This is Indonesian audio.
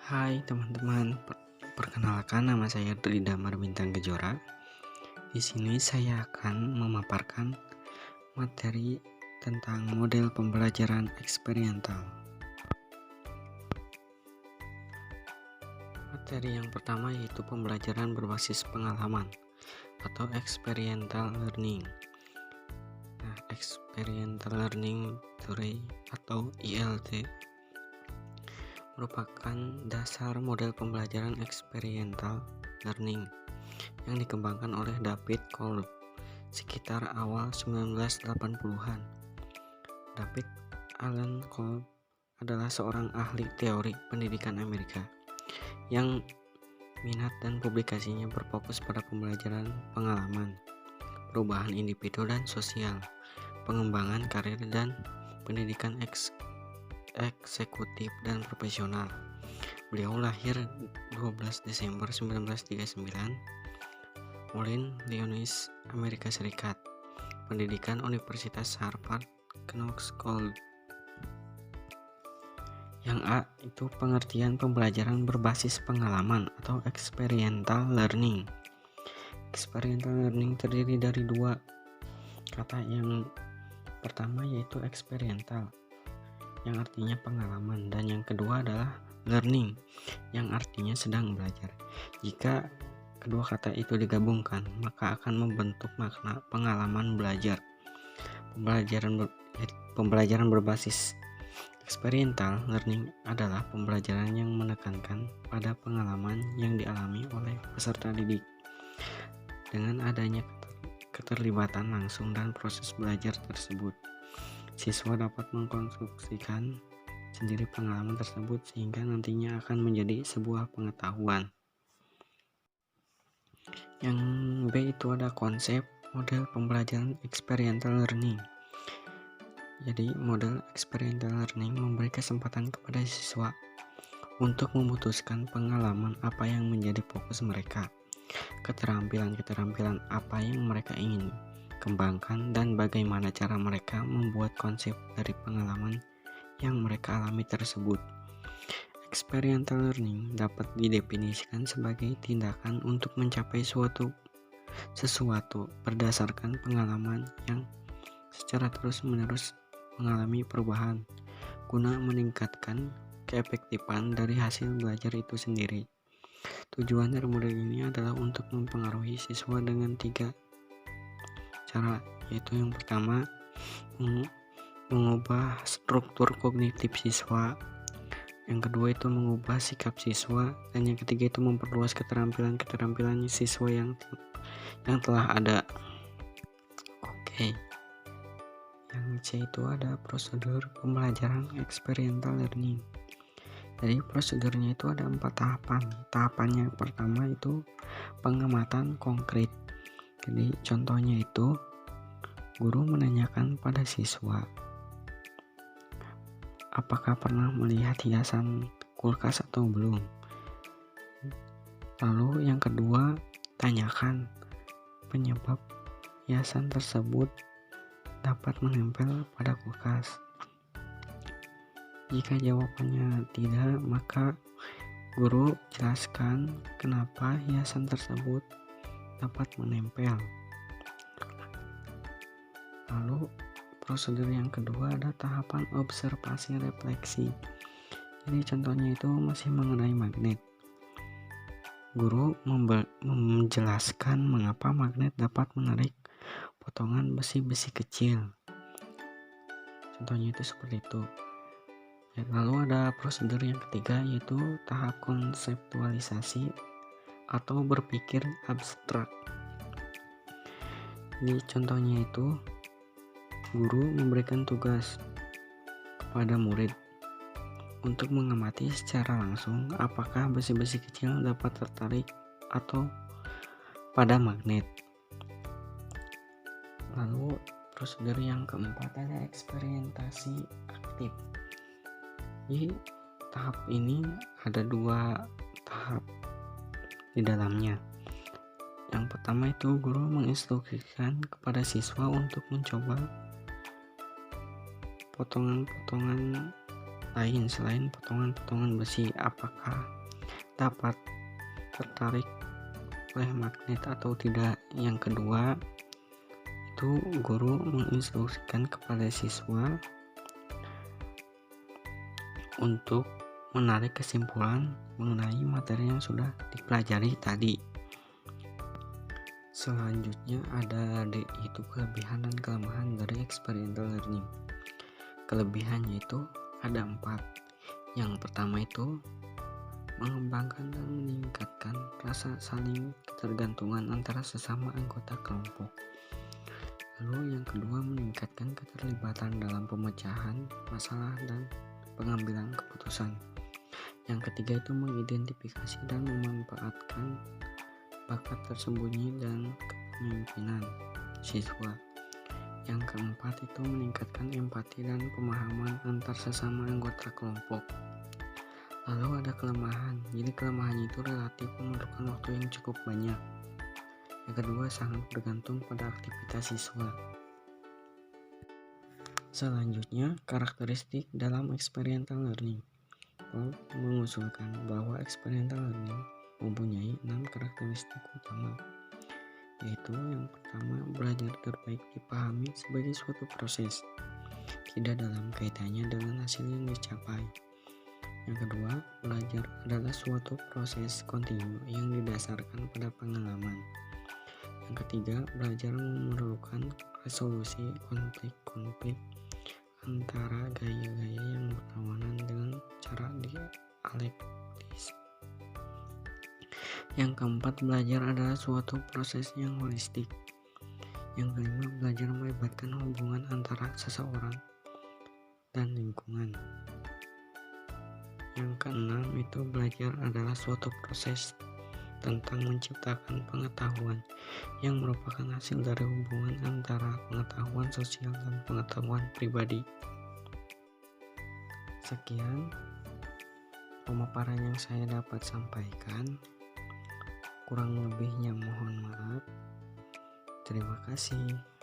Hai teman-teman, perkenalkan nama saya Dri Damar Bintang Kejora. Di sini saya akan memaparkan materi tentang model pembelajaran eksperiental. Materi yang pertama yaitu pembelajaran berbasis pengalaman atau experiential learning. Nah, experiential learning theory atau ILT merupakan dasar model pembelajaran experiential learning yang dikembangkan oleh David Kolb sekitar awal 1980-an. David Alan Kolb adalah seorang ahli teori pendidikan Amerika yang minat dan publikasinya berfokus pada pembelajaran pengalaman, perubahan individu dan sosial, pengembangan karir dan pendidikan eksekutif dan profesional. Beliau lahir 12 Desember 1939, Moline, Illinois, Amerika Serikat. Pendidikan Universitas Harvard, Knox College. Yang A itu pengertian pembelajaran berbasis pengalaman atau experiential learning. Experiential learning terdiri dari dua kata. Yang pertama yaitu experiential, yang artinya pengalaman, dan yang kedua adalah learning, yang artinya sedang belajar. Jika kedua kata itu digabungkan, maka akan membentuk makna pengalaman belajar. Pembelajaran berbasis experiential learning adalah pembelajaran yang menekankan pada pengalaman yang dialami oleh peserta didik. Dengan adanya keterlibatan langsung dan proses belajar tersebut, siswa dapat mengkonstruksikan sendiri pengalaman tersebut sehingga nantinya akan menjadi sebuah pengetahuan. Yang B itu ada konsep model pembelajaran experiential learning. Jadi model experiential learning memberi kesempatan kepada siswa untuk memutuskan pengalaman apa yang menjadi fokus mereka, keterampilan apa yang mereka ingin kembangkan, dan bagaimana cara mereka membuat konsep dari pengalaman yang mereka alami tersebut. Experiential learning dapat didefinisikan sebagai tindakan untuk mencapai sesuatu berdasarkan pengalaman yang secara terus-menerus mengalami perubahan guna meningkatkan keefektifan dari hasil belajar itu sendiri. Tujuan dari model ini adalah untuk mempengaruhi siswa dengan 3 cara, yaitu yang pertama mengubah struktur kognitif siswa, yang kedua itu mengubah sikap siswa, dan yang ketiga itu memperluas keterampilan siswa yang telah ada. Oke. Yang C itu ada prosedur pembelajaran experiential learning. Jadi prosedurnya itu ada 4 tahapan. Tahapannya pertama itu pengamatan konkret. Jadi contohnya itu guru menanyakan pada siswa, apakah pernah melihat hiasan kulkas atau belum. Lalu yang kedua, tanyakan penyebab hiasan tersebut dapat menempel pada kulkas. Jika jawabannya tidak, maka guru jelaskan kenapa hiasan tersebut dapat menempel. Lalu prosedur yang kedua ada tahapan observasi refleksi. Jadi contohnya itu masih mengenai magnet. Guru menjelaskan mengapa magnet dapat menarik potongan besi-besi kecil. Contohnya itu seperti itu. Lalu ada prosedur yang ketiga yaitu tahap konseptualisasi atau berpikir abstrak. Ini contohnya itu guru memberikan tugas kepada murid untuk mengamati secara langsung apakah besi-besi kecil dapat tertarik atau pada magnet. Lalu prosedur yang keempat ada eksperimentasi aktif. Di tahap ini ada 2 tahap di dalamnya. Yang pertama itu guru menginstruksikan kepada siswa untuk mencoba potongan-potongan lain selain potongan-potongan besi, apakah dapat tertarik oleh magnet atau tidak. Yang kedua, itu guru menginstruksikan kepada siswa untuk menarik kesimpulan mengenai materi yang sudah dipelajari tadi. Selanjutnya ada D, itu kelebihan dan kelemahan dari experiential learning. Kelebihannya itu ada 4. Yang pertama itu mengembangkan dan meningkatkan rasa saling ketergantungan antara sesama anggota kelompok. Lalu yang kedua, meningkatkan keterlibatan dalam pemecahan masalah dan pengambilan keputusan. Yang ketiga itu mengidentifikasi dan memanfaatkan bakat tersembunyi dan kepemimpinan siswa. Yang keempat itu meningkatkan empati dan pemahaman antar sesama anggota kelompok. Lalu ada kelemahan, jadi kelemahannya itu relatif memerlukan waktu yang cukup banyak. Yang kedua, sangat bergantung pada aktivitas siswa. Selanjutnya, karakteristik dalam experiential learning. Paul mengusulkan bahwa experiential learning mempunyai 6 karakteristik utama, yaitu yang pertama, belajar terbaik dipahami sebagai suatu proses, tidak dalam kaitannya dengan hasil yang dicapai. Yang kedua, belajar adalah suatu proses kontinu yang didasarkan pada pengalaman. Yang ketiga, belajar memerlukan resolusi konflik-konflik antara gaya-gaya yang berlawanan dengan cara dialektis. Yang keempat, belajar adalah suatu proses yang holistik. Yang kelima, belajar melibatkan hubungan antara seseorang dan lingkungan. Yang keenam, itu belajar adalah suatu proses tentang menciptakan pengetahuan yang merupakan hasil dari hubungan antara pengetahuan sosial dan pengetahuan pribadi. Sekian pemaparan yang saya dapat sampaikan. Kurang lebihnya mohon maaf. Terima kasih.